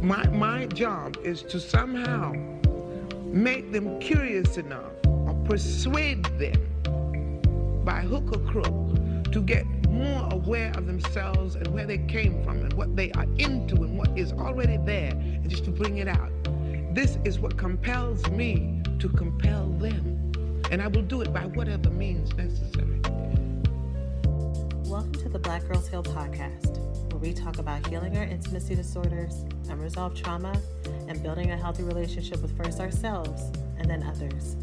My job is to somehow make them curious enough or persuade them by hook or crook to get more aware of themselves and where they came from and what they are into and what is already there, and just to bring it out. This is what compels me to compel them, and I will do it by whatever means necessary. Welcome to the Black Girls Heal podcast, where we talk about healing our intimacy disorders, unresolved trauma, and building a healthy relationship with first ourselves and then others.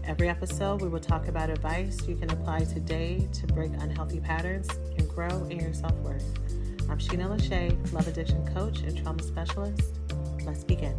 Every episode, we will talk about advice you can apply today to break unhealthy patterns and grow in your self-worth. I'm Sheena Lachey, love addiction coach and trauma specialist. Let's begin.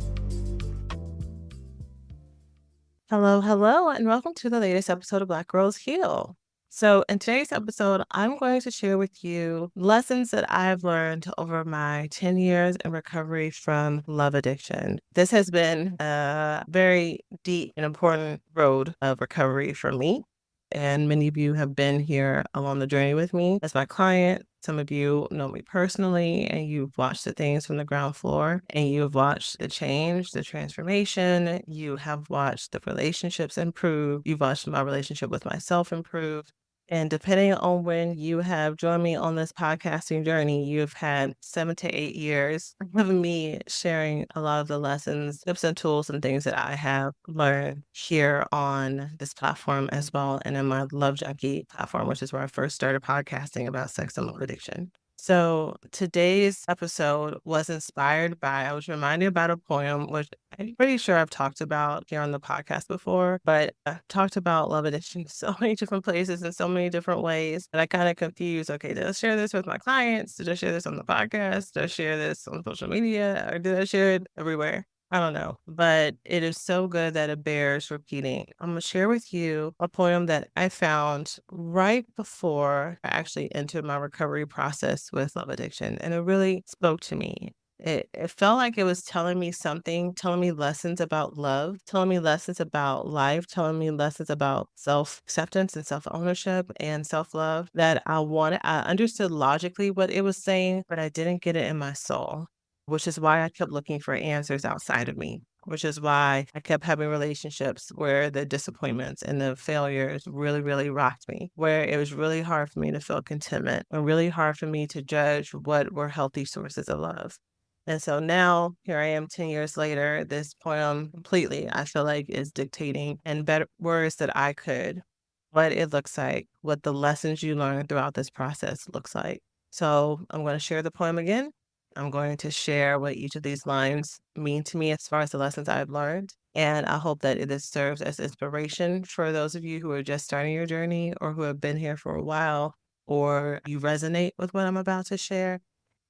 Hello, and welcome to the latest episode of Black Girls Heal. So in today's episode, I'm going to share with you lessons that I've learned over my 10 years in recovery from love addiction. This has been a very deep and important road of recovery for me. And many of you have been here along the journey with me as my client. Some of you know me personally, and you've watched the things from the ground floor, and you've watched the change, the transformation. You have watched the relationships improve. You've watched my relationship with myself improve. And depending on when you have joined me on this podcasting journey, you've had 7 to 8 years of me sharing a lot of the lessons, tips, and tools and things that I have learned here on this platform as well, and in my Love Junkie platform, which is where I first started podcasting about sex and love addiction. So today's episode was inspired by, I was reminded about a poem, which I'm pretty sure I've talked about here on the podcast before, but I've talked about love addiction in so many different places in so many different ways that I kind of confused. Okay, did I share this with my clients? Did I share this on the podcast? Did I share this on social media? Or did I share it everywhere? I don't know, but it is so good that it bears repeating. I'm going to share with you a poem that I found right before I actually entered my recovery process with love addiction, and it really spoke to me. It felt like it was telling me something, telling me lessons about love, telling me lessons about life, telling me lessons about self-acceptance and self-ownership and self-love that I wanted. I understood logically what it was saying, but I didn't get it in my soul, which is why I kept looking for answers outside of me, which is why I kept having relationships where the disappointments and the failures really, really rocked me, where it was really hard for me to feel contentment and really hard for me to judge what were healthy sources of love. And so now here I am 10 years later, this poem completely, I feel like, is dictating in better words that I could what it looks like, what the lessons you learn throughout this process looks like. So I'm going to share the poem again. I'm going to share what each of these lines mean to me as far as the lessons I've learned. And I hope that it serves as inspiration for those of you who are just starting your journey or who have been here for a while, or you resonate with what I'm about to share,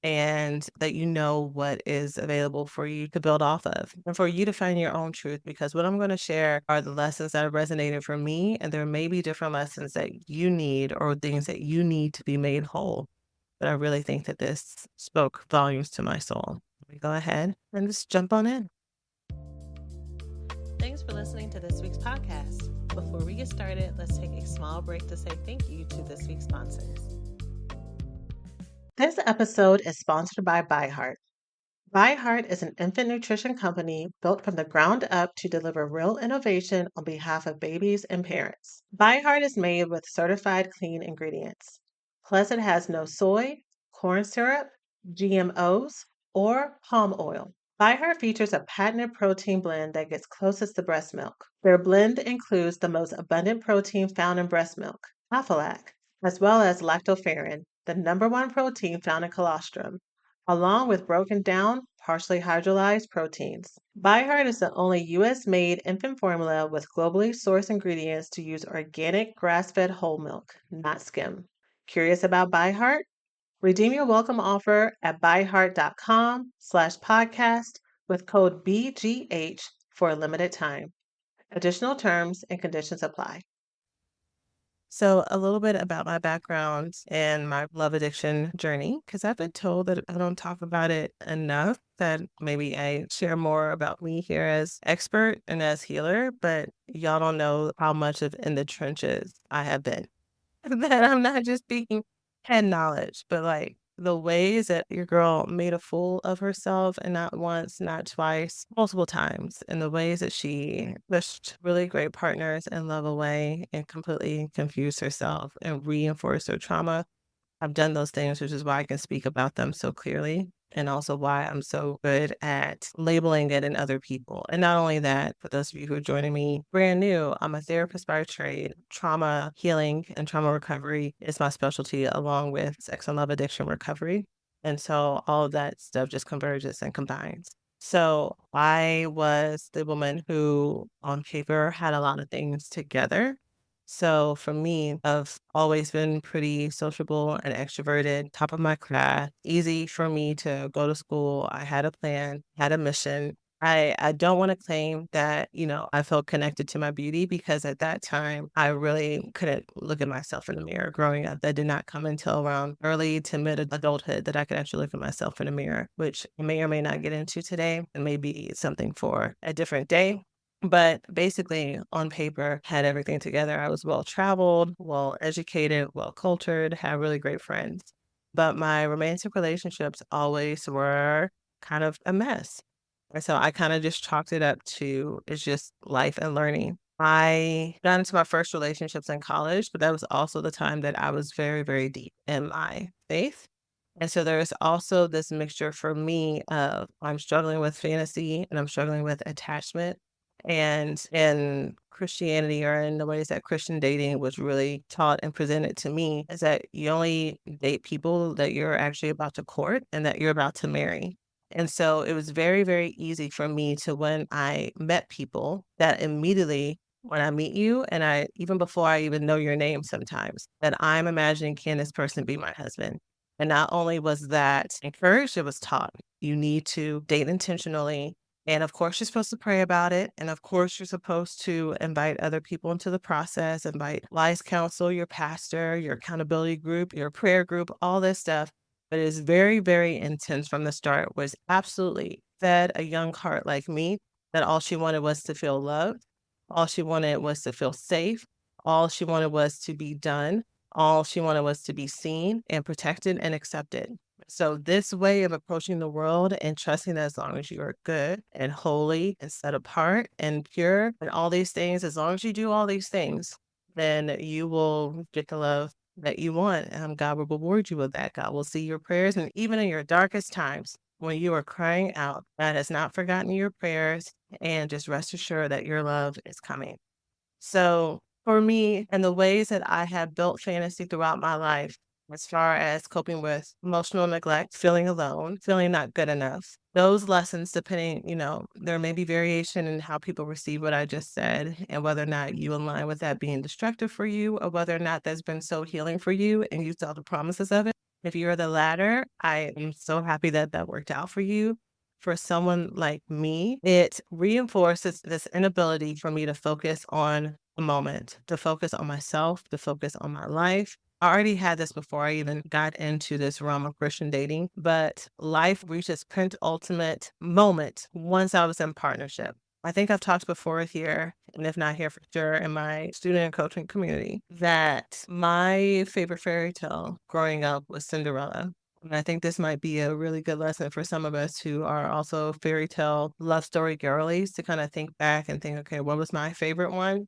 and that you know what is available for you to build off of and for you to find your own truth. Because what I'm going to share are the lessons that have resonated for me, and there may be different lessons that you need or things that you need to be made whole. But I really think that this spoke volumes to my soul. Let me go ahead and just jump on in. Thanks for listening to this week's podcast. Before we get started, let's take a small break to say thank you to this week's sponsors. This episode is sponsored by ByHeart. ByHeart is an infant nutrition company built from the ground up to deliver real innovation on behalf of babies and parents. ByHeart is made with certified clean ingredients. Plus, it has no soy, corn syrup, GMOs, or palm oil. ByHeart features a patented protein blend that gets closest to breast milk. Their blend includes the most abundant protein found in breast milk, aflac, as well as lactoferrin, the number one protein found in colostrum, along with broken down, partially hydrolyzed proteins. ByHeart is the only US made infant formula with globally sourced ingredients to use organic grass fed whole milk, not skim. Curious about ByHeart? Redeem your welcome offer at byheart.com/podcast with code BGH for a limited time. Additional terms and conditions apply. So, a little bit about my background and my love addiction journey, because I've been told that I don't talk about it enough, that maybe I share more about me here as expert and as healer, but y'all don't know how much of in the trenches I have been. That I'm not just speaking head knowledge, but like the ways that your girl made a fool of herself, and not once, not twice, multiple times, and the ways that she pushed really great partners and love away and completely confused herself and reinforced her trauma. I've done those things, which is why I can speak about them so clearly, and also why I'm so good at labeling it in other people. And not only that, for those of you who are joining me brand new, I'm a therapist by trade. Trauma healing and trauma recovery is my specialty, along with sex and love addiction recovery. And so all of that stuff just converges and combines. So I was the woman who, on paper, had a lot of things together. So for me, I've always been pretty sociable and extroverted, top of my class, easy for me to go to school. I had a plan, had a mission. I don't want to claim that, I felt connected to my beauty, because at that time I really couldn't look at myself in the mirror growing up. That did not come until around early to mid adulthood that I could actually look at myself in the mirror, which I may or may not get into today, and maybe something for a different day. But basically, on paper, had everything together. I was well traveled, well educated, well cultured, had really great friends. But my romantic relationships always were kind of a mess. And so I kind of just chalked it up to it's just life and learning. I got into my first relationships in college, but that was also the time that I was very, very deep in my faith. And so there's also this mixture for me of I'm struggling with fantasy and I'm struggling with attachment. And in Christianity, or in the ways that Christian dating was really taught and presented to me, is that you only date people that you're actually about to court and that you're about to marry. And so it was very, very easy for me to, when I met people, that immediately when I meet you, and I, even before I even know your name sometimes, that I'm imagining, can this person be my husband? And not only was that encouraged, it was taught. You need to date intentionally. And of course, you're supposed to pray about it. And of course, you're supposed to invite other people into the process, invite wise counsel, your pastor, your accountability group, your prayer group, all this stuff. But it's very, very intense from the start, was absolutely fed a young heart like me that all she wanted was to feel loved. All she wanted was to feel safe. All she wanted was to be done. All she wanted was to be seen and protected and accepted. So this way of approaching the world and trusting that as long as you are good and holy and set apart and pure and all these things, as long as you do all these things, then you will get the love that you want. And God will reward you with that. God will see your prayers. And even in your darkest times, when you are crying out, God has not forgotten your prayers. And just rest assured that your love is coming. So for me, and the ways that I have built fantasy throughout my life, as far as coping with emotional neglect, feeling alone, feeling not good enough, those lessons, depending, there may be variation in how people receive what I just said, and whether or not you align with that being destructive for you, or whether or not that's been so healing for you and you saw the promises of it. If you're the latter, I am so happy that that worked out for you. For someone like me, it reinforces this inability for me to focus on the moment, to focus on myself, to focus on my life. I already had this before I even got into this realm of Christian dating, but life reached its penultimate moment once I was in partnership. I think I've talked before here, and if not here for sure, in my student and coaching community, that my favorite fairy tale growing up was Cinderella. And I think this might be a really good lesson for some of us who are also fairy tale love story girlies, to kind of think back and think, okay, what was my favorite one?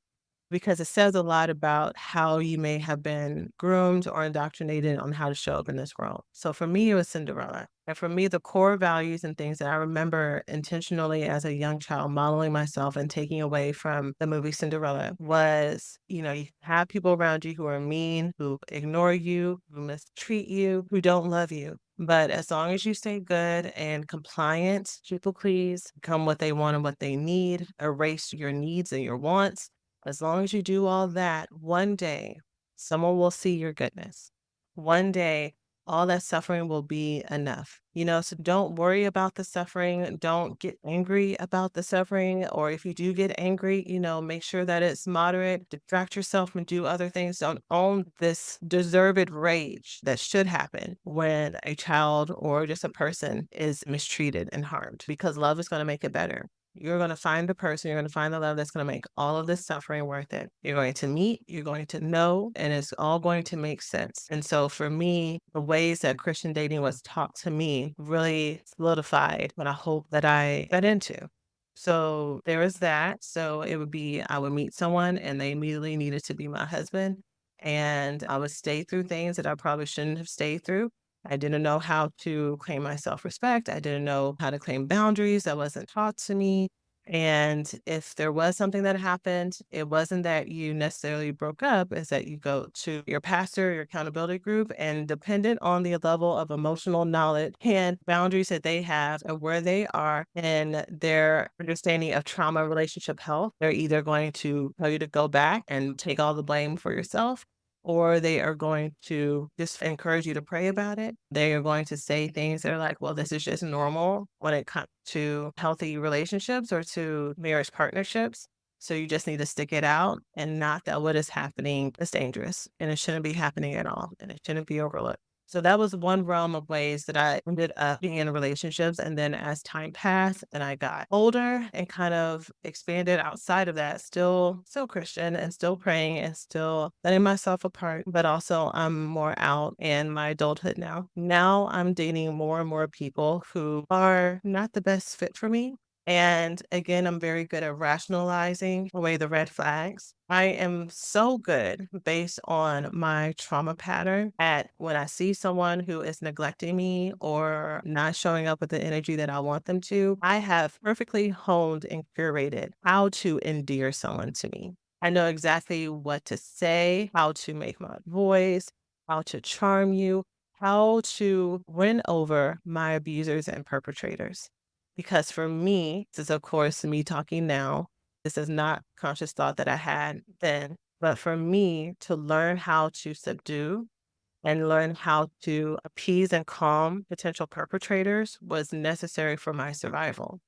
Because it says a lot about how you may have been groomed or indoctrinated on how to show up in this world. So for me, it was Cinderella. And for me, the core values and things that I remember intentionally as a young child modeling myself and taking away from the movie Cinderella was, you have people around you who are mean, who ignore you, who mistreat you, who don't love you. But as long as you stay good and compliant, people please, become what they want and what they need, erase your needs and your wants, as long as you do all that, one day someone will see your goodness. One day, all that suffering will be enough. So don't worry about the suffering. Don't get angry about the suffering. Or if you do get angry, make sure that it's moderate. Distract yourself and do other things. Don't own this deserved rage that should happen when a child or just a person is mistreated and harmed, because love is going to make it better. You're going to find the person, you're going to find the love that's going to make all of this suffering worth it. You're going to meet, you're going to know, and it's all going to make sense. And so for me, the ways that Christian dating was taught to me really solidified what I hope that I got into. So there was that. So it would be, I would meet someone and they immediately needed to be my husband. And I would stay through things that I probably shouldn't have stayed through. I didn't know how to claim my self respect. I didn't know how to claim boundaries. That wasn't taught to me. And if there was something that happened, it wasn't that you necessarily broke up, it's that you go to your pastor, your accountability group, and dependent on the level of emotional knowledge and boundaries that they have and where they are in their understanding of trauma relationship health, they're either going to tell you to go back and take all the blame for yourself, or they are going to just encourage you to pray about it. They are going to say things that are like, well, this is just normal when it comes to healthy relationships or to marriage partnerships. So you just need to stick it out and not that what is happening is dangerous and it shouldn't be happening at all and it shouldn't be overlooked. So that was one realm of ways that I ended up being in relationships. And then as time passed and I got older and kind of expanded outside of that, still Christian and still praying and still letting myself apart, but also I'm more out in my adulthood now. Now I'm dating more and more people who are not the best fit for me. And again, I'm very good at rationalizing away the red flags. I am so good based on my trauma pattern at when I see someone who is neglecting me or not showing up with the energy that I want them to, I have perfectly honed and curated how to endear someone to me. I know exactly what to say, how to make my voice, how to charm you, how to win over my abusers and perpetrators. Because for me, this is of course me talking now. This is not conscious thought that I had then. But for me to learn how to subdue and learn how to appease and calm potential perpetrators was necessary for my survival.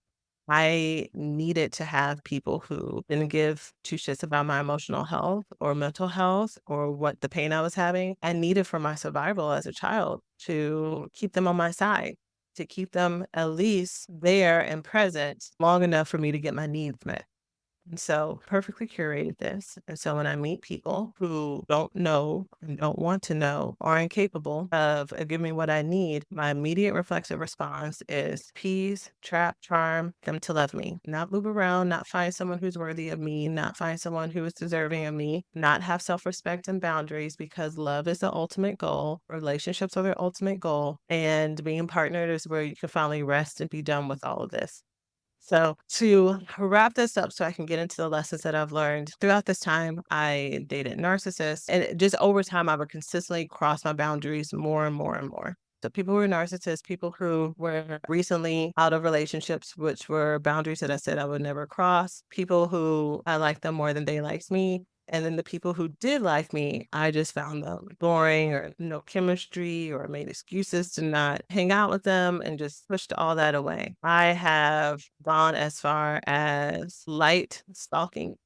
I needed to have people who didn't give two shits about my emotional health or mental health or what the pain I was having. I needed for my survival as a child to keep them on my side, to keep them at least there and present long enough for me to get my needs met. And so perfectly curated this. And so when I meet people who don't know and don't want to know or are incapable of giving me what I need, my immediate reflexive response is appease, trap, charm them to love me. Not move around, not find someone who's worthy of me, not find someone who is deserving of me, not have self-respect and boundaries because love is the ultimate goal. Relationships are the ultimate goal. And being partnered is where you can finally rest and be done with all of this. So to wrap this up so I can get into the lessons that I've learned throughout this time, I dated narcissists and just over time, I would consistently cross my boundaries more and more and more. So people who were narcissists, people who were recently out of relationships, which were boundaries that I said I would never cross, people who I liked them more than they liked me. And then the people who did like me, I just found them boring or no chemistry or made excuses to not hang out with them and just pushed all that away. I have gone as far as light stalking.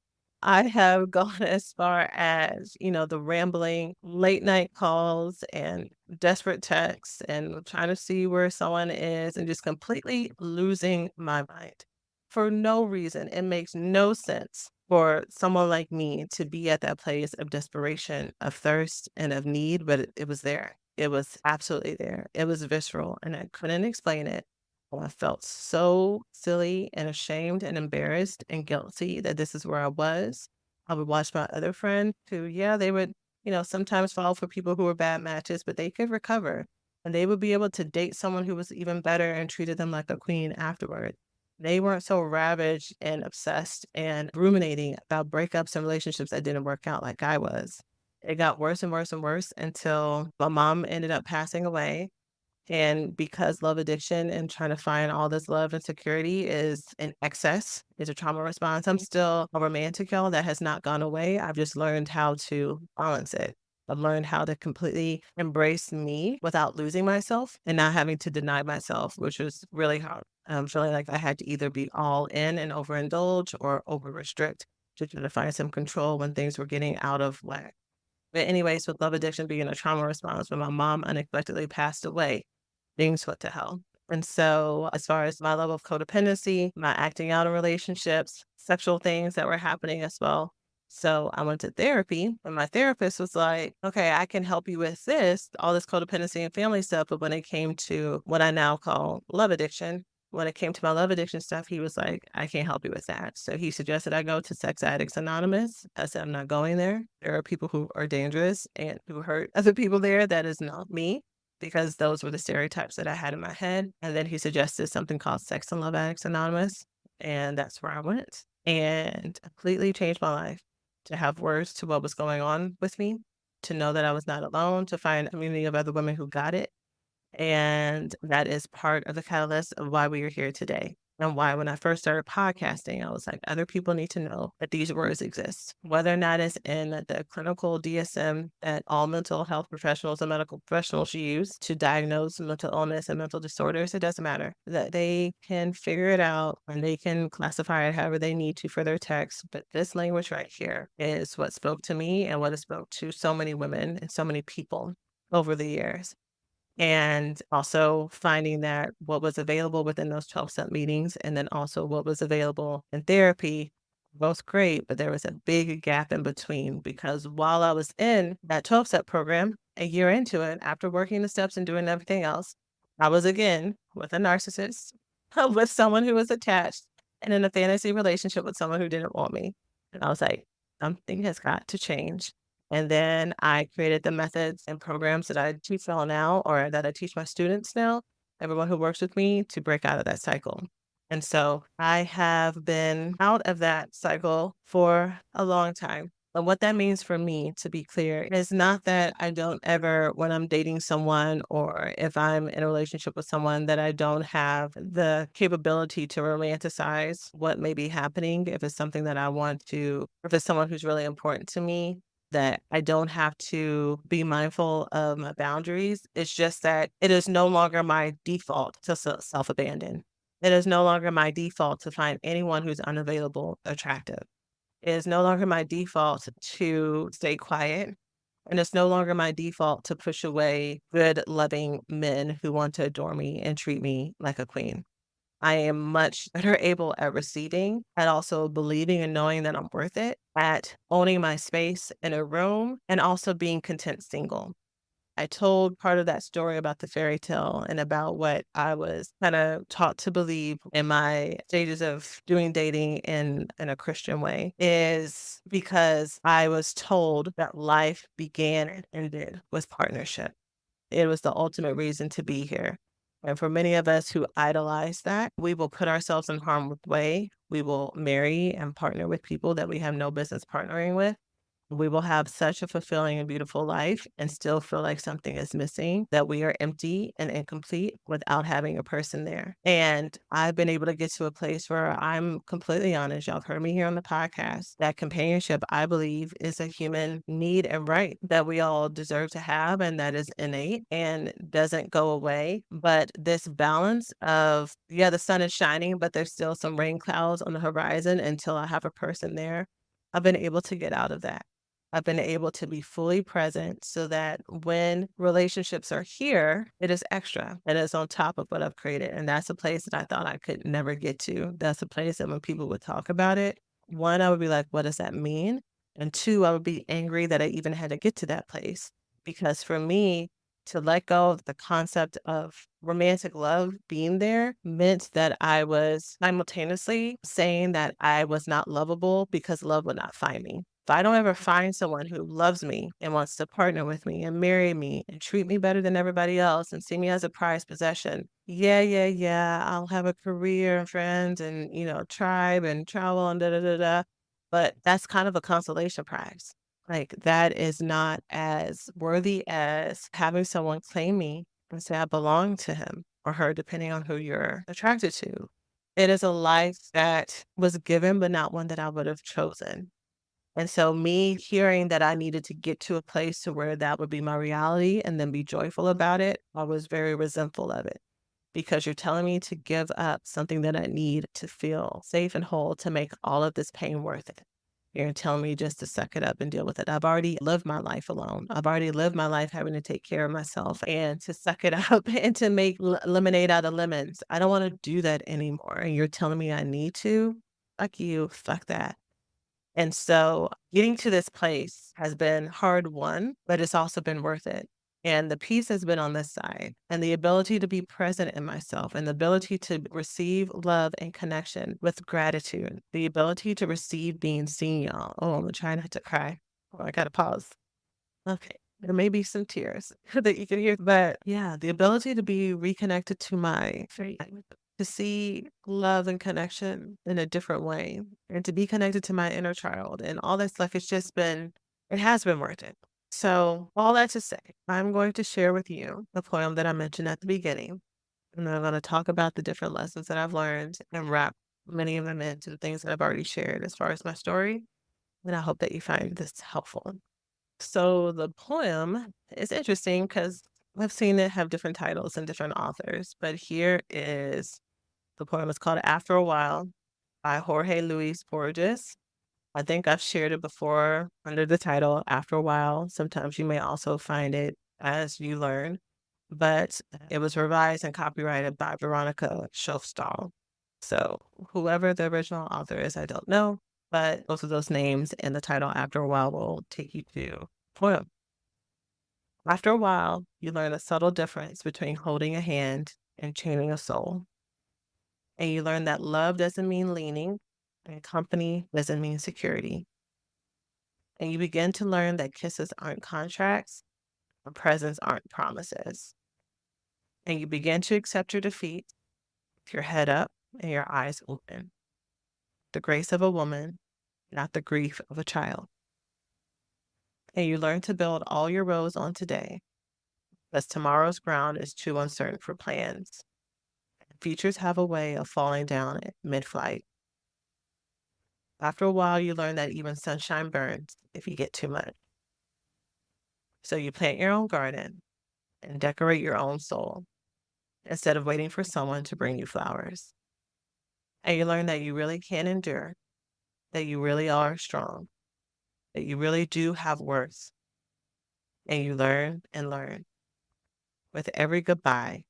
I have gone as far as, the rambling late night calls and desperate texts and trying to see where someone is and just completely losing my mind for no reason. It makes no sense for someone like me to be at that place of desperation, of thirst, and of need, but it was there. It was absolutely there. It was visceral, and I couldn't explain it. I felt so silly and ashamed and embarrassed and guilty that this is where I was. I would watch my other friends who, yeah, they would, sometimes fall for people who were bad matches, but they could recover and they would be able to date someone who was even better and treated them like a queen afterward. They weren't so ravaged and obsessed and ruminating about breakups and relationships that didn't work out like I was. It got worse and worse and worse until my mom ended up passing away. And because love addiction and trying to find all this love and security is in excess, is a trauma response, I'm still a romantic, y'all. That has not gone away. I've just learned how to balance it. I've learned how to completely embrace me without losing myself and not having to deny myself, which was really hard. I'm feeling like I had to either be all in and overindulge or over restrict to try to find some control when things were getting out of whack. But anyways, with love addiction being a trauma response, when my mom unexpectedly passed away, things went to hell. And so, as far as my level of codependency, my acting out in relationships, sexual things that were happening as well. So, I went to therapy, and my therapist was like, okay, I can help you with this, all this codependency and family stuff. But when it came to what I now call love addiction, when it came to my love addiction stuff, he was like, I can't help you with that. So, he suggested I go to Sex Addicts Anonymous. I said, I'm not going there. There are people who are dangerous and who hurt other people there. That is not me, because those were the stereotypes that I had in my head. And then he suggested something called Sex and Love Addicts Anonymous. And that's where I went and completely changed my life, to have words to what was going on with me, to know that I was not alone, to find a community of other women who got it. And that is part of the catalyst of why we are here today. And why, when I first started podcasting, I was like, other people need to know that these words exist, whether or not it's in the clinical DSM that all mental health professionals and medical professionals use to diagnose mental illness and mental disorders. It doesn't matter, that they can figure it out and they can classify it however they need to for their text. But this language right here is what spoke to me and what has spoke to so many women and so many people over the years. And also finding that what was available within those 12-step meetings and then also what was available in therapy, both great, but there was a big gap in between, because while I was in that 12-step program, a year into it, after working the steps and doing everything else, I was again with a narcissist, with someone who was attached and in a fantasy relationship with someone who didn't want me. And I was like, something has got to change. And then I created the methods and programs that I teach all now, or that I teach my students now, everyone who works with me, to break out of that cycle. And so I have been out of that cycle for a long time. But what that means for me, to be clear, is not that I don't ever, when I'm dating someone or if I'm in a relationship with someone, that I don't have the capability to romanticize what may be happening if it's something that I want to, if it's someone who's really important to me, that I don't have to be mindful of my boundaries. It's just that it is no longer my default to self abandon. It is no longer my default to find anyone who's unavailable attractive. It is no longer my default to stay quiet. And it's no longer my default to push away good, loving men who want to adore me and treat me like a queen. I am much better able at receiving, at also believing and knowing that I'm worth it, at owning my space in a room, and also being content single. I told part of that story about the fairy tale and about what I was kind of taught to believe in my stages of doing dating in a Christian way, is because I was told that life began and ended with partnership. It was the ultimate reason to be here. And for many of us who idolize that, we will put ourselves in harm's way. We will marry and partner with people that we have no business partnering with. We will have such a fulfilling and beautiful life and still feel like something is missing, that we are empty and incomplete without having a person there. And I've been able to get to a place where I'm completely honest. Y'all have heard me here on the podcast, that companionship, I believe, is a human need and right that we all deserve to have, and that is innate and doesn't go away. But this balance of, yeah, the sun is shining, but there's still some rain clouds on the horizon until I have a person there. I've been able to get out of that. I've been able to be fully present so that when relationships are here, it is extra. It is on top of what I've created. And that's a place that I thought I could never get to. That's a place that when people would talk about it, one, I would be like, what does that mean? And two, I would be angry that I even had to get to that place. Because for me, to let go of the concept of romantic love being there meant that I was simultaneously saying that I was not lovable because love would not find me. If I don't ever find someone who loves me and wants to partner with me and marry me and treat me better than everybody else and see me as a prized possession, yeah, I'll have a career and friends and, tribe and travel and da da da da. But that's kind of a consolation prize. Like, that is not as worthy as having someone claim me and say I belong to him or her, depending on who you're attracted to. It is a life that was given, but not one that I would have chosen. And so me hearing that I needed to get to a place to where that would be my reality and then be joyful about it, I was very resentful of it, because you're telling me to give up something that I need to feel safe and whole to make all of this pain worth it. You're telling me just to suck it up and deal with it. I've already lived my life alone. I've already lived my life having to take care of myself and to suck it up and to make lemonade out of lemons. I don't want to do that anymore. And you're telling me I need to? Fuck you. Fuck that. And so getting to this place has been hard won, but it's also been worth it. And the peace has been on this side, and the ability to be present in myself, and the ability to receive love and connection with gratitude, the ability to receive being seen, y'all. Oh, I'm gonna try not to cry. Oh, I gotta pause. Okay. There may be some tears that you can hear, but yeah, the ability to be reconnected to my faith, to see love and connection in a different way, and to be connected to my inner child and all that stuff. It has been worth it. So, all that to say, I'm going to share with you the poem that I mentioned at the beginning. And I'm going to talk about the different lessons that I've learned and wrap many of them into the things that I've already shared as far as my story. And I hope that you find this helpful. So the poem is interesting because I've seen it have different titles and different authors, but here is the poem. It's called After a While by Jorge Luis Borges. I think I've shared it before under the title After a While. Sometimes you may also find it as You Learn, but it was revised and copyrighted by Veronica Schofstall. So whoever the original author is, I don't know, but both of those names and the title After a While will take you to the poem. After a while, you learn a subtle difference between holding a hand and chaining a soul. And you learn that love doesn't mean leaning, and company doesn't mean security. And you begin to learn that kisses aren't contracts, and presents aren't promises. And you begin to accept your defeat with your head up and your eyes open. The grace of a woman, not the grief of a child. And you learn to build all your roads on today, because tomorrow's ground is too uncertain for plans. Futures have a way of falling down mid-flight. After a while, you learn that even sunshine burns if you get too much. So you plant your own garden and decorate your own soul instead of waiting for someone to bring you flowers. And you learn that you really can endure, that you really are strong, that you really do have worth. And you learn and learn. With every goodbye,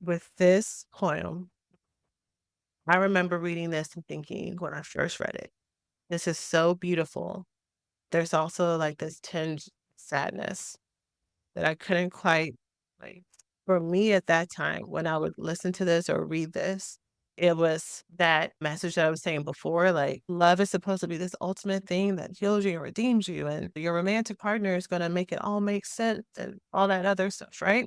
with this poem, I remember reading this and thinking when I first read it, this is so beautiful. There's also like this tinge of sadness that I couldn't quite like. For me at that time, when I would listen to this or read this, it was that message that I was saying before, like love is supposed to be this ultimate thing that heals you and redeems you, and your romantic partner is going to make it all make sense and all that other stuff, right?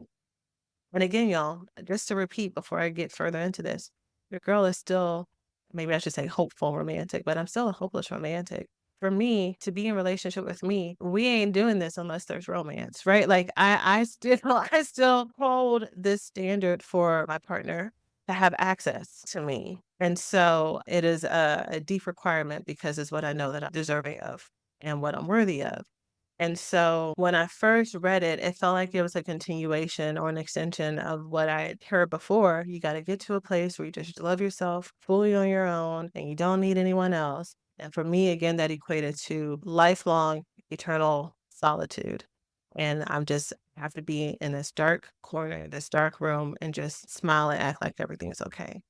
And again, y'all, just to repeat before I get further into this, your girl is still, maybe I should say hopeful romantic, but I'm still a hopeless romantic. For me to be in relationship with me, we ain't doing this unless there's romance, right? Like I still, I still hold this standard for my partner to have access to me. And so it is a deep requirement because it's what I know that I'm deserving of and what I'm worthy of. And so when I first read it, it felt like it was a continuation or an extension of what I had heard before. You got to get to a place where you just love yourself fully on your own and you don't need anyone else. And for me, again, that equated to lifelong, eternal solitude. And I'm just have to be in this dark corner, this dark room, and just smile and act like everything's okay.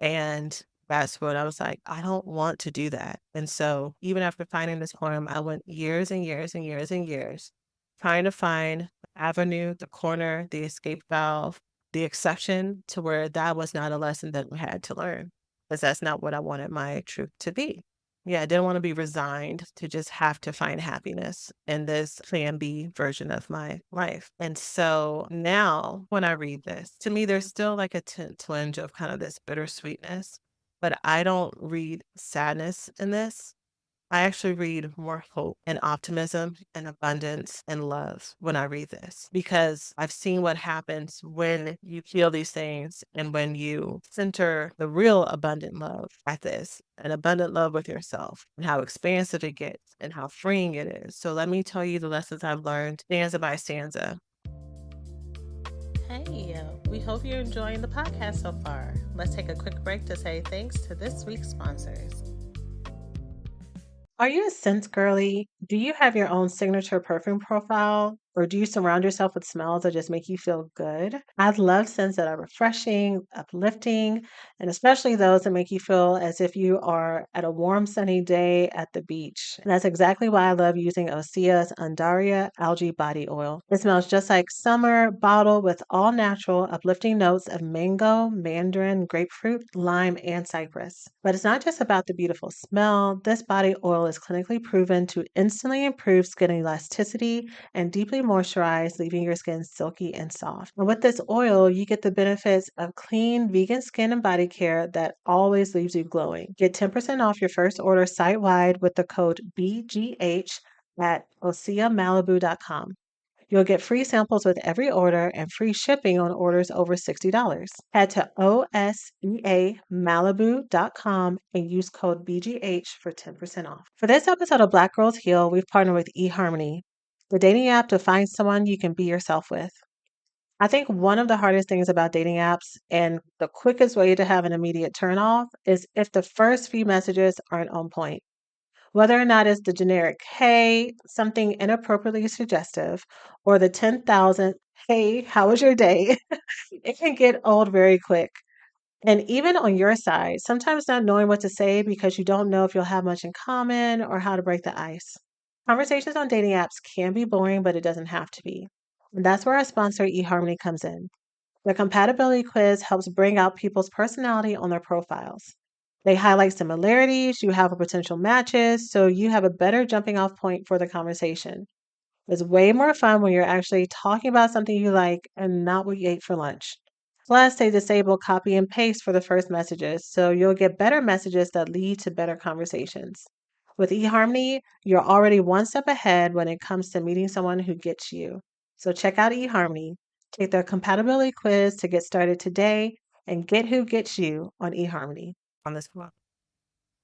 And that's what I was like, I don't want to do that. And so even after finding this poem, I went years and years and years and years trying to find the avenue, the corner, the escape valve, the exception to where that was not a lesson that we had to learn. Because that's not what I wanted my truth to be. Yeah, I didn't want to be resigned to just have to find happiness in this plan B version of my life. And so now when I read this, to me, there's still like a twinge of kind of this bittersweetness, but I don't read sadness in this. I actually read more hope and optimism and abundance and love when I read this because I've seen what happens when you feel these things and when you center the real abundant love at this, an abundant love with yourself and how expansive it gets and how freeing it is. So let me tell you the lessons I've learned stanza by stanza. Hey, we hope you're enjoying the podcast so far. let's take a quick break to say thanks to this week's sponsors. Are you a scent girly? Do you have your own signature perfume profile? Or do you surround yourself with smells that just make you feel good? I love scents that are refreshing, uplifting, and especially those that make you feel as if you are at a warm, sunny day at the beach. And that's exactly why I love using Osea's Undaria Algae Body Oil. It smells just like summer, bottled with all natural, uplifting notes of mango, mandarin, grapefruit, lime, and cypress. But it's not just about the beautiful smell. This body oil is clinically proven to instantly improve skin elasticity and deeply moisturize, leaving your skin silky and soft. And with this oil, you get the benefits of clean, vegan skin and body care that always leaves you glowing. Get 10% off your first order site wide with the code BGH at OseaMalibu.com. You'll get free samples with every order and free shipping on orders over $60. Head to OSEAMalibu.com and use code BGH for 10% off. For this episode of Black Girls Heal, we've partnered with eHarmony, the dating app to find someone you can be yourself with. I think one of the hardest things about dating apps and the quickest way to have an immediate turn off is if the first few messages aren't on point. Whether or not it's the generic, hey, something inappropriately suggestive, or the 10,000, hey, how was your day? It can get old very quick. And even on your side, sometimes not knowing what to say because you don't know if you'll have much in common or how to break the ice. Conversations on dating apps can be boring, but it doesn't have to be. And that's where our sponsor, eHarmony, comes in. The compatibility quiz helps bring out people's personality on their profiles. They highlight similarities, you have potential matches, so you have a better jumping off point for the conversation. It's way more fun when you're actually talking about something you like and not what you ate for lunch. Plus, they disable copy and paste for the first messages, so you'll get better messages that lead to better conversations. With eHarmony, you're already one step ahead when it comes to meeting someone who gets you. So check out eHarmony. Take their compatibility quiz to get started today and get who gets you on eHarmony. On this one.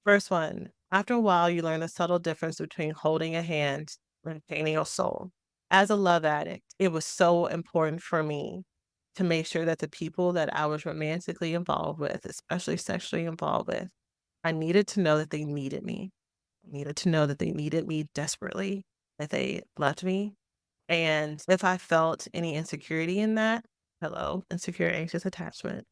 First one, after a while, you learn the subtle difference between holding a hand and painting your soul. As a love addict, it was so important for me to make sure that the people that I was romantically involved with, especially sexually involved with, I needed to know that they needed me. I needed to know that they needed me desperately, that they loved me. And if I felt any insecurity in that, hello, insecure, anxious attachment,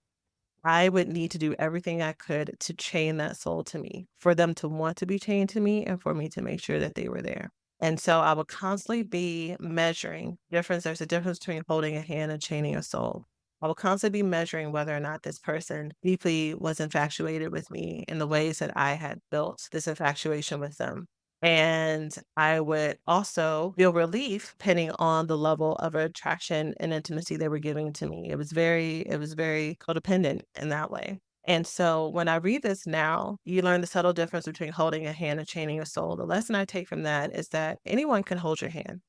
I would need to do everything I could to chain that soul to me, for them to want to be chained to me and for me to make sure that they were there. And so I would constantly be measuring difference. There's a difference between holding a hand and chaining a soul. I will constantly be measuring whether or not this person deeply was infatuated with me in the ways that I had built this infatuation with them. And I would also feel relief depending on the level of attraction and intimacy they were giving to me. It was very codependent in that way. And so when I read this now, you learn the subtle difference between holding a hand and chaining a soul. The lesson I take from that is that anyone can hold your hand.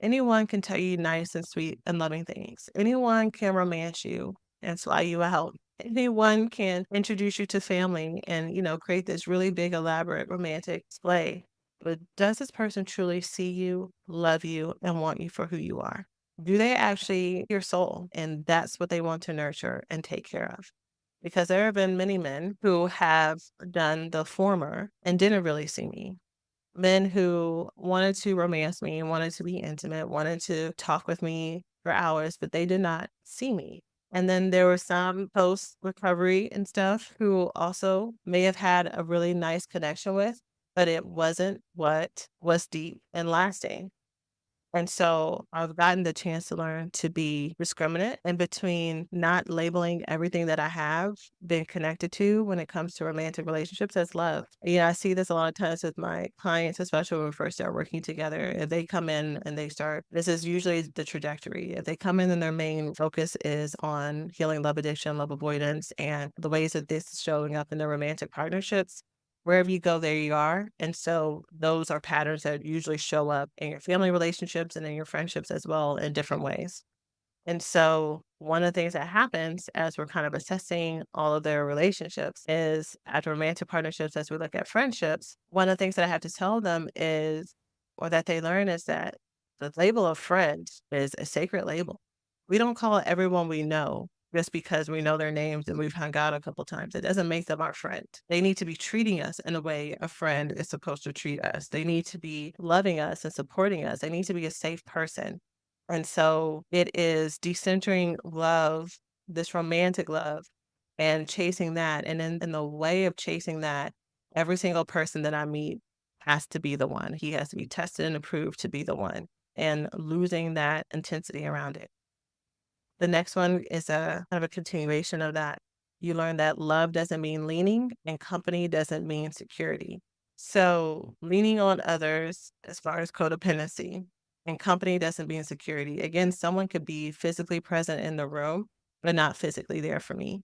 Anyone can tell you nice and sweet and loving things. Anyone can romance you and fly you out. Anyone can introduce you to family and, create this really big, elaborate romantic display. But does this person truly see you, love you, and want you for who you are? Do they actually your soul? And that's what they want to nurture and take care of. Because there have been many men who have done the former and didn't really see me. Men who wanted to romance me, wanted to be intimate, wanted to talk with me for hours, but they did not see me. And then there were some post recovery and stuff who also may have had a really nice connection with, but it wasn't what was deep and lasting. And so I've gotten the chance to learn to be discriminate in between not labeling everything that I have been connected to when it comes to romantic relationships as love. I see this a lot of times with my clients, especially when we first start working together. If they come in and this is usually the trajectory. If they come in and their main focus is on healing love addiction, love avoidance, and the ways that this is showing up in their romantic partnerships, wherever you go, there you are. And so those are patterns that usually show up in your family relationships and in your friendships as well in different ways. And so one of the things that happens as we're kind of assessing all of their relationships is at romantic partnerships, as we look at friendships, one of the things that I have to tell them is, or that they learn is that the label of friend is a sacred label. We don't call everyone we know just because we know their names and we've hung out a couple times. It doesn't make them our friend. They need to be treating us in a way a friend is supposed to treat us. They need to be loving us and supporting us. They need to be a safe person. And so it is decentering love, this romantic love, and chasing that. And in the way of chasing that, every single person that I meet has to be the one. He has to be tested and approved to be the one, and losing that intensity around it. The next one is a kind of a continuation of that. You learn that love doesn't mean leaning and company doesn't mean security. So leaning on others as far as codependency and company doesn't mean security. Again, someone could be physically present in the room, but not physically there for me.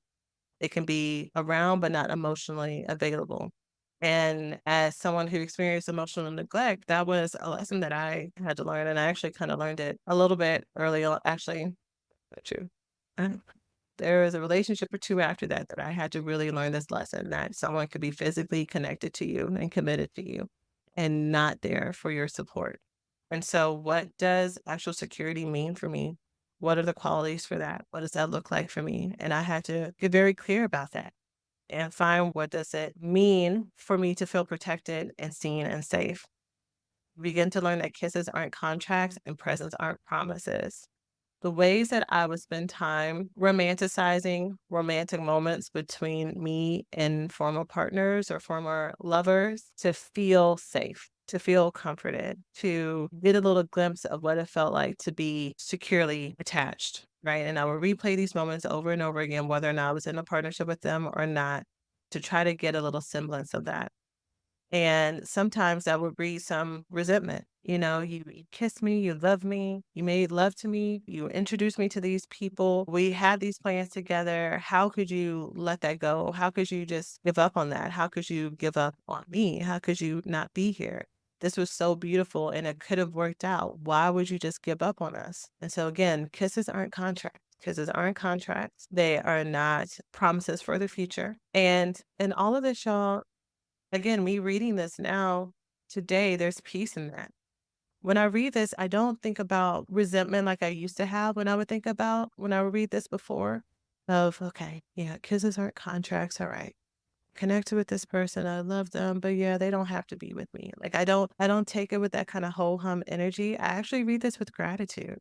They can be around, but not emotionally available. And as someone who experienced emotional neglect, that was a lesson that I had to learn. And I actually kind of learned it a little bit early on. Actually, not true. Uh, there was a relationship or two after that that I had to really learn this lesson that someone could be physically connected to you and committed to you and not there for your support. And so, what does actual security mean for me? What are the qualities for that? What does that look like for me? And I had to get very clear about that and find what does it mean for me to feel protected and seen and safe. Begin to learn that kisses aren't contracts and presents aren't promises. The ways that I would spend time romanticizing romantic moments between me and former partners or former lovers to feel safe, to feel comforted, to get a little glimpse of what it felt like to be securely attached, right? And I would replay these moments over and over again, whether or not I was in a partnership with them or not, to try to get a little semblance of that. And sometimes that would breed some resentment. You kissed me, you loved me, you made love to me, you introduced me to these people. We had these plans together. How could you let that go? How could you just give up on that? How could you give up on me? How could you not be here? This was so beautiful and it could have worked out. Why would you just give up on us? And so again, kisses aren't contracts. Kisses aren't contracts. They are not promises for the future. And all of this, y'all, again, me reading this now, today, there's peace in that. When I read this, I don't think about resentment like I used to have when I would think about when I would read this before of, okay, yeah, kisses aren't contracts. All right. Connected with this person. I love them, but yeah, they don't have to be with me. Like I don't take it with that kind of whole hum energy. I actually read this with gratitude.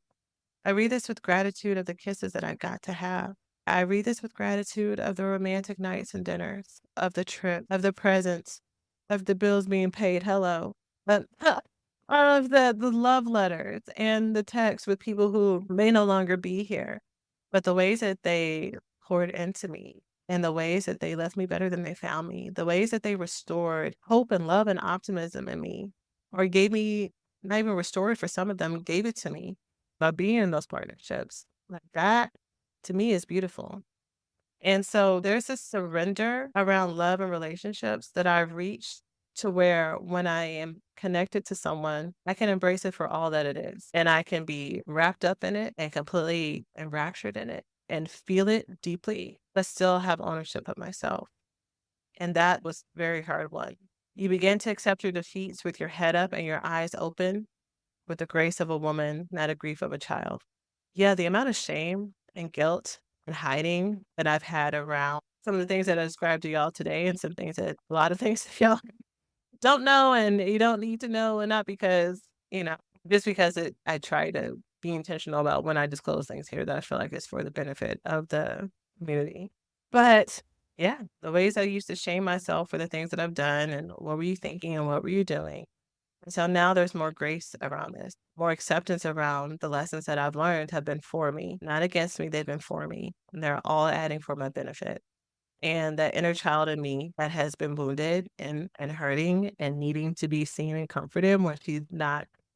I read this with gratitude of the kisses that I got to have. I read this with gratitude of the romantic nights and dinners, of the trip, of the presents, of the bills being paid. Hello. But of the love letters and the texts with people who may no longer be here. But the ways that they poured into me and the ways that they left me better than they found me, the ways that they restored hope and love and optimism in me, or gave me, not even restored for some of them, gave it to me by being in those partnerships. Like that to me is beautiful. And so there's a surrender around love and relationships that I've reached to where when I am connected to someone, I can embrace it for all that it is. And I can be wrapped up in it and completely enraptured in it and feel it deeply, but still have ownership of myself. And that was a very hard one. You begin to accept your defeats with your head up and your eyes open with the grace of a woman, not a grief of a child. Yeah, the amount of shame and guilt and hiding that I've had around some of the things that I described to y'all today and some things that a lot of things y'all don't know and you don't need to know, and not because, just because I try to be intentional about when I disclose things here that I feel like it's for the benefit of the community. But yeah, the ways I used to shame myself for the things that I've done and what were you thinking and what were you doing? And so now there's more grace around this, more acceptance around the lessons that I've learned have been for me, not against me, they've been for me. And they're all adding for my benefit. And that inner child in me that has been wounded and hurting and needing to be seen and comforted when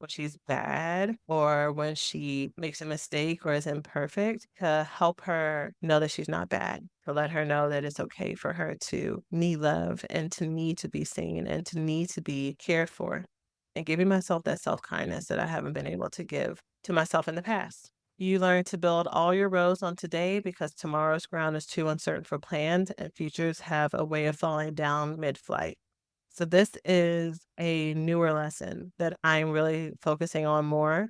she's bad or when she makes a mistake or is imperfect, to help her know that she's not bad, to let her know that it's okay for her to need love and to need to be seen and to need to be cared for, and giving myself that self-kindness that I haven't been able to give to myself in the past. You learn to build all your roads on today because tomorrow's ground is too uncertain for plans and futures have a way of falling down mid-flight. So this is a newer lesson that I'm really focusing on more.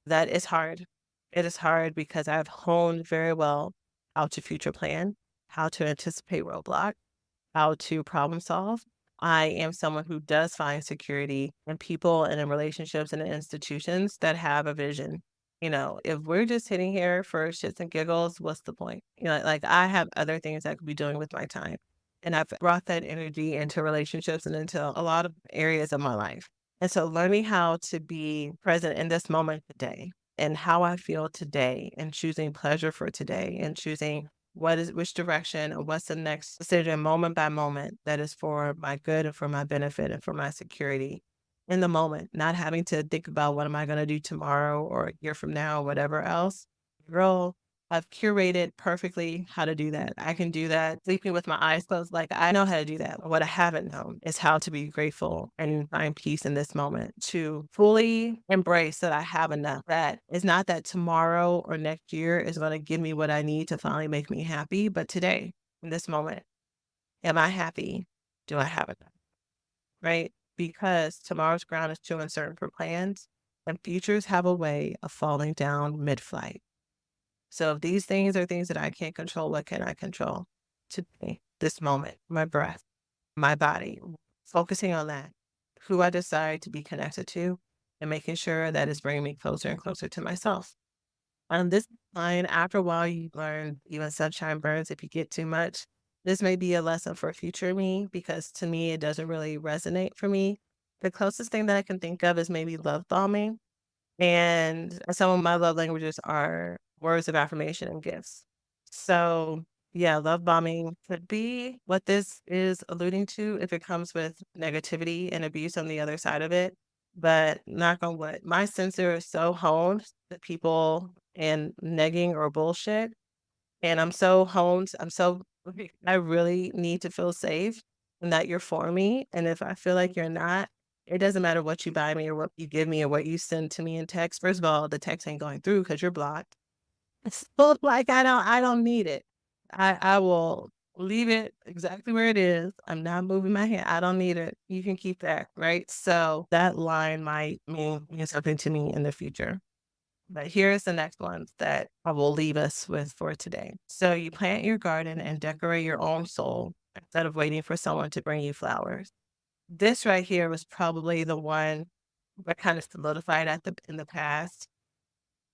That is hard. It is hard because I've honed very well how to future plan, how to anticipate roadblock, how to problem solve. I am someone who does find security in people and in relationships and in institutions that have a vision. If we're just sitting here for shits and giggles, what's the point? Like I have other things I could be doing with my time. And I've brought that energy into relationships and into a lot of areas of my life. And so learning how to be present in this moment today and how I feel today and choosing pleasure for today and choosing which direction or what's the next decision moment by moment that is for my good and for my benefit and for my security in the moment, not having to think about what am I going to do tomorrow or a year from now or whatever else. Girl, I've curated perfectly how to do that. I can do that sleeping with my eyes closed. Like I know how to do that. What I haven't known is how to be grateful and find peace in this moment, to fully embrace that I have enough. That it's not that tomorrow or next year is going to give me what I need to finally make me happy, but today, in this moment, am I happy? Do I have enough? Right? Because tomorrow's ground is too uncertain for plans, and futures have a way of falling down mid flight. So if these things are things that I can't control, what can I control? Today, this moment, my breath, my body, focusing on that, who I decide to be connected to, and making sure that is bringing me closer and closer to myself. This line, after a while, you learn even sunshine burns if you get too much. This may be a lesson for future me because to me, it doesn't really resonate for me. The closest thing that I can think of is maybe love bombing. And some of my love languages are words of affirmation and gifts. So, yeah, love bombing could be what this is alluding to if it comes with negativity and abuse on the other side of it. But knock on wood, my sensor is so honed that people and negging or bullshit. And I'm so honed. I really need to feel safe and that you're for me. And if I feel like you're not, it doesn't matter what you buy me or what you give me or what you send to me in text. First of all, the text ain't going through because you're blocked. So like I don't need it. I will leave it exactly where it is. I'm not moving my hand. I don't need it. You can keep that, right? So that line might mean something to me in the future. But here's the next ones that I will leave us with for today. So you plant your garden and decorate your own soul instead of waiting for someone to bring you flowers. This right here was probably the one that kind of solidified in the past.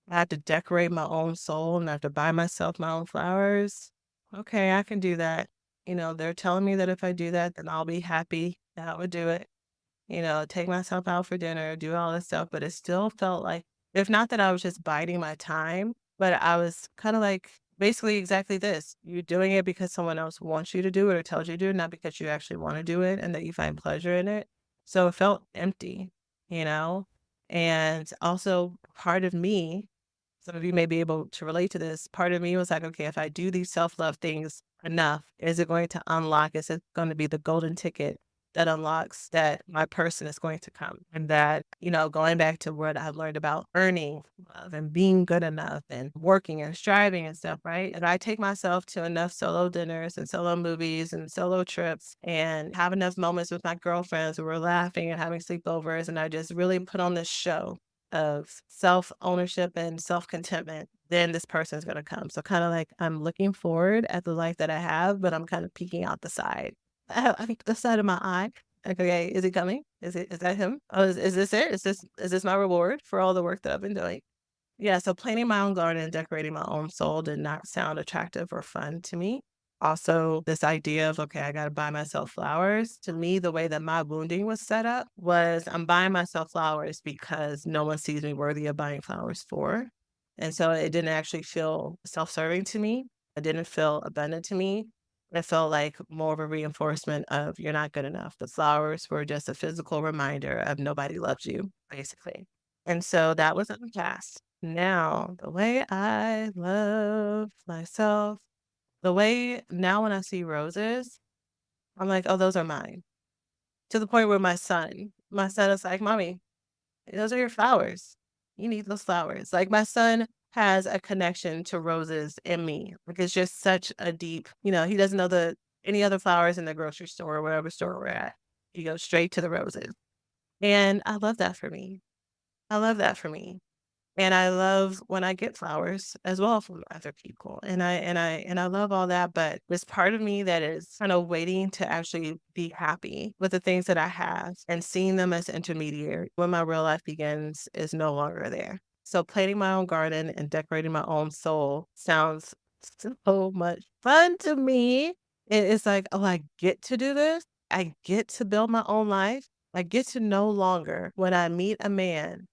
I had to decorate my own soul and I have to buy myself my own flowers. Okay, I can do that. They're telling me that if I do that, then I'll be happy. That would do it. Take myself out for dinner, do all this stuff, but it still felt like, if not that I was just biding my time, but I was kind of like basically exactly this. You're doing it because someone else wants you to do it or tells you to do it, not because you actually want to do it and that you find pleasure in it. So it felt empty, you know? And also part of me, some of you may be able to relate to this. Part of me was like, okay, if I do these self-love things enough, is it going to unlock? Is it going to be the golden ticket that unlocks that my person is going to come? And that, going back to what I've learned about earning love and being good enough and working and striving and stuff, right? And I take myself to enough solo dinners and solo movies and solo trips and have enough moments with my girlfriends who were laughing and having sleepovers. And I just really put on this show of self-ownership and self-contentment, then this person's gonna come. So kinda like I'm looking forward at the life that I have, but I'm kind of peeking out the side. I think the side of my eye. Like, okay, is he coming? Is that him? Oh, is this it? Is this my reward for all the work that I've been doing? Yeah, so planting my own garden and decorating my own soul did not sound attractive or fun to me. Also, this idea of, okay, I got to buy myself flowers. To me, the way that my wounding was set up was I'm buying myself flowers because no one sees me worthy of buying flowers for. And so it didn't actually feel self serving to me. It didn't feel abundant to me. It felt like more of a reinforcement of you're not good enough. The flowers were just a physical reminder of nobody loves you, basically. And so that was in the past. Now, the way I love myself, the way now when I see roses, I'm like, "Oh, those are mine." To the point where my son is like, "Mommy, those are your flowers. You need those flowers." Like, my son has a connection to roses and me. Like, it's just such a deep, he doesn't know any other flowers in the grocery store or whatever store we're at. He goes straight to the roses. And I love that for me. I love that for me. And I love when I get flowers as well from other people. And I love all that, but there's part of me that is kind of waiting to actually be happy with the things that I have and seeing them as intermediary when my real life begins is no longer there. So planting my own garden and decorating my own soul sounds so much fun to me. It's like, oh, I get to do this. I get to build my own life. I get to no longer, when I meet a man,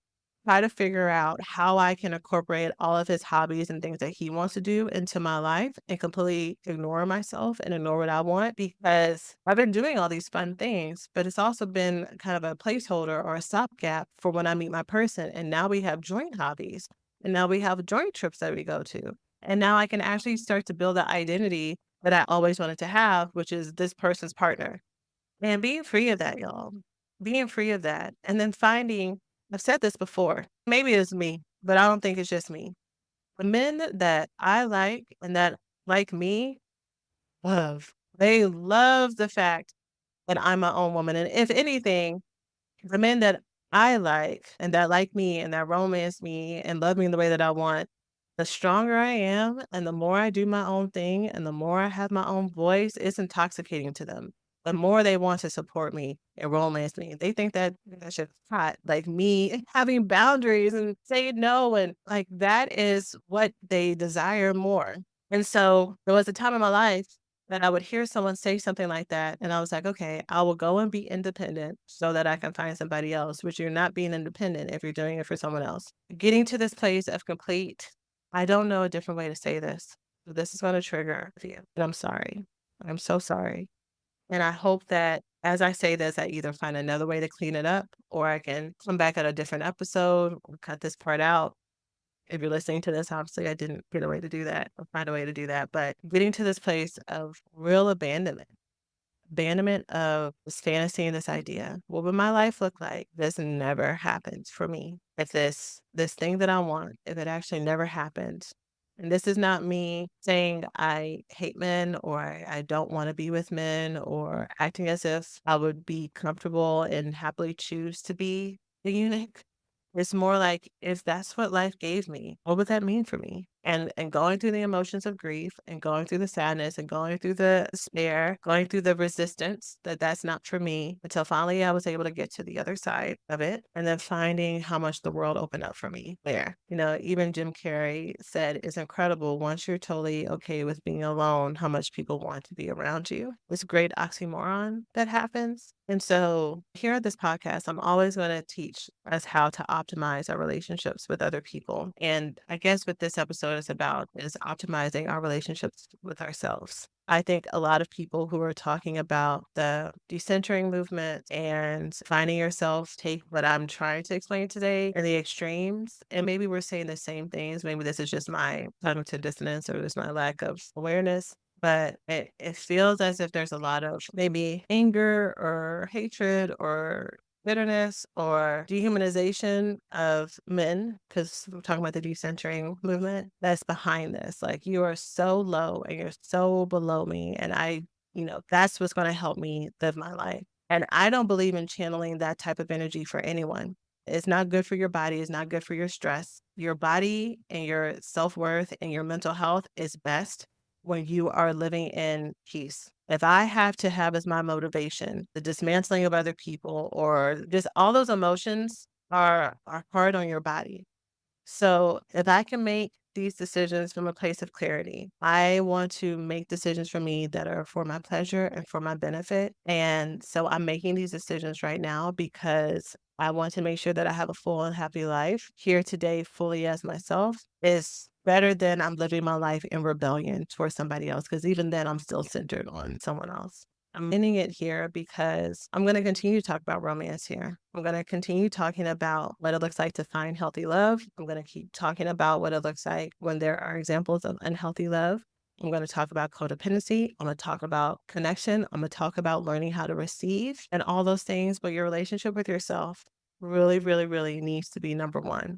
try to figure out how I can incorporate all of his hobbies and things that he wants to do into my life and completely ignore myself and ignore what I want because I've been doing all these fun things, but it's also been kind of a placeholder or a stopgap for when I meet my person. And now we have joint hobbies and now we have joint trips that we go to. And now I can actually start to build the identity that I always wanted to have, which is this person's partner. And being free of that, y'all. Being free of that. And then finding, I've said this before, maybe it's me, but I don't think it's just me. The men that I like and that like me love. They love the fact that I'm my own woman. And if anything, the men that I like and that like me and that romance me and love me in the way that I want, the stronger I am and the more I do my own thing and the more I have my own voice, it's intoxicating to them. The more they want to support me and romance me. They think that that shit's hot. Like me having boundaries and saying no. And like that is what they desire more. And so there was a time in my life that I would hear someone say something like that, and I was like, "Okay, I will go and be independent so that I can find somebody else," which you're not being independent if you're doing it for someone else. Getting to this place of complete, I don't know a different way to say this. So this is gonna trigger you, and I'm sorry. I'm so sorry. And I hope that as I say this, I either find another way to clean it up or I can come back at a different episode or cut this part out. If you're listening to this, obviously I didn't get a way to do that or find a way to do that, but getting to this place of real abandonment of this fantasy and this idea. What would my life look like? This never happened for me. If this thing that I want, if it actually never happened. And this is not me saying I hate men or I don't want to be with men or acting as if I would be comfortable and happily choose to be a eunuch. It's more like, if that's what life gave me, what would that mean for me? And going through the emotions of grief and going through the sadness and going through the despair, going through the resistance that that's not for me until finally I was able to get to the other side of it and then finding how much the world opened up for me there. You know, even Jim Carrey said it's incredible once you're totally okay with being alone, how much people want to be around you. This great oxymoron that happens. And so here at this podcast, I'm always going to teach us how to optimize our relationships with other people. And I guess what this episode is about is optimizing our relationships with ourselves. I think a lot of people who are talking about the decentering movement and finding yourself take what I'm trying to explain today in the extremes. And maybe we're saying the same things. Maybe this is just my cognitive dissonance or just my lack of awareness. But it feels as if there's a lot of maybe anger or hatred or bitterness or dehumanization of men, because we're talking about the decentering movement, that's behind this. Like, you are so low and you're so below me. And that's what's going to help me live my life. And I don't believe in channeling that type of energy for anyone. It's not good for your body. It's not good for your stress. Your body and your self worth and your mental health is best when you are living in peace. If I have to have as my motivation the dismantling of other people or just all those emotions are hard on your body. So if I can make these decisions from a place of clarity, I want to make decisions for me that are for my pleasure and for my benefit. And so I'm making these decisions right now because I want to make sure that I have a full and happy life here today, fully as myself, is better than I'm living my life in rebellion towards somebody else. Because even then, I'm still centered on someone else. I'm ending it here because I'm going to continue to talk about romance here. I'm going to continue talking about what it looks like to find healthy love. I'm going to keep talking about what it looks like when there are examples of unhealthy love. I'm going to talk about codependency. I'm going to talk about connection. I'm going to talk about learning how to receive and all those things. But your relationship with yourself really, really, really needs to be number one.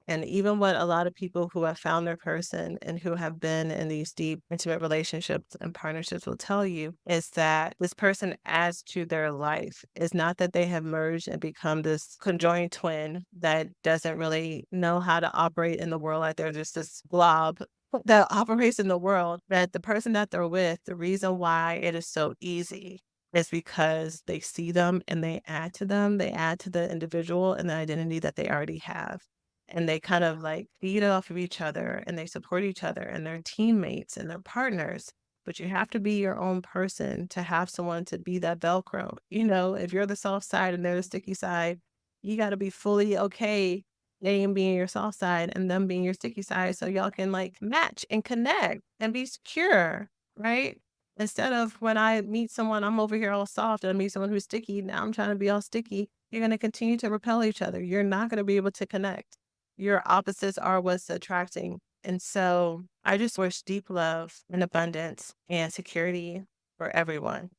And even what a lot of people who have found their person and who have been in these deep, intimate relationships and partnerships will tell you is that this person adds to their life. It's not that they have merged and become this conjoined twin that doesn't really know how to operate in the world, like they're just this blob that operates in the world. That the person that they're with, the reason why it is so easy is because they see them and they add to them. They add to the individual and the identity that they already have. And they kind of like feed off of each other and they support each other and they're teammates and they're partners. But you have to be your own person to have someone to be that Velcro. If you're the soft side and they're the sticky side, you got to be fully okay them being your soft side and them being your sticky side so y'all can like match and connect and be secure, right? Instead of when I meet someone, I'm over here all soft and I meet someone who's sticky. Now I'm trying to be all sticky. You're going to continue to repel each other. You're not going to be able to connect. Your opposites are what's attracting. And so I just wish deep love and abundance and security for everyone.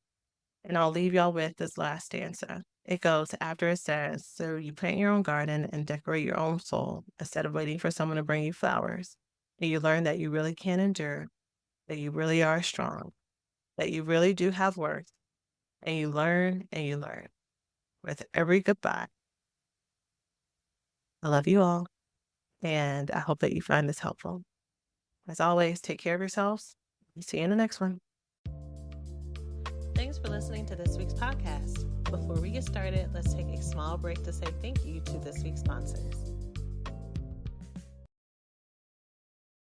And I'll leave y'all with this last stanza. It goes after it says, so you plant your own garden and decorate your own soul instead of waiting for someone to bring you flowers. And you learn that you really can endure, that you really are strong, that you really do have worth. And you learn and you learn. With every goodbye, I love you all. And I hope that you find this helpful. As always, take care of yourselves. See you in the next one. Thanks for listening to this week's podcast. Before we get started, let's take a small break to say thank you to this week's sponsors.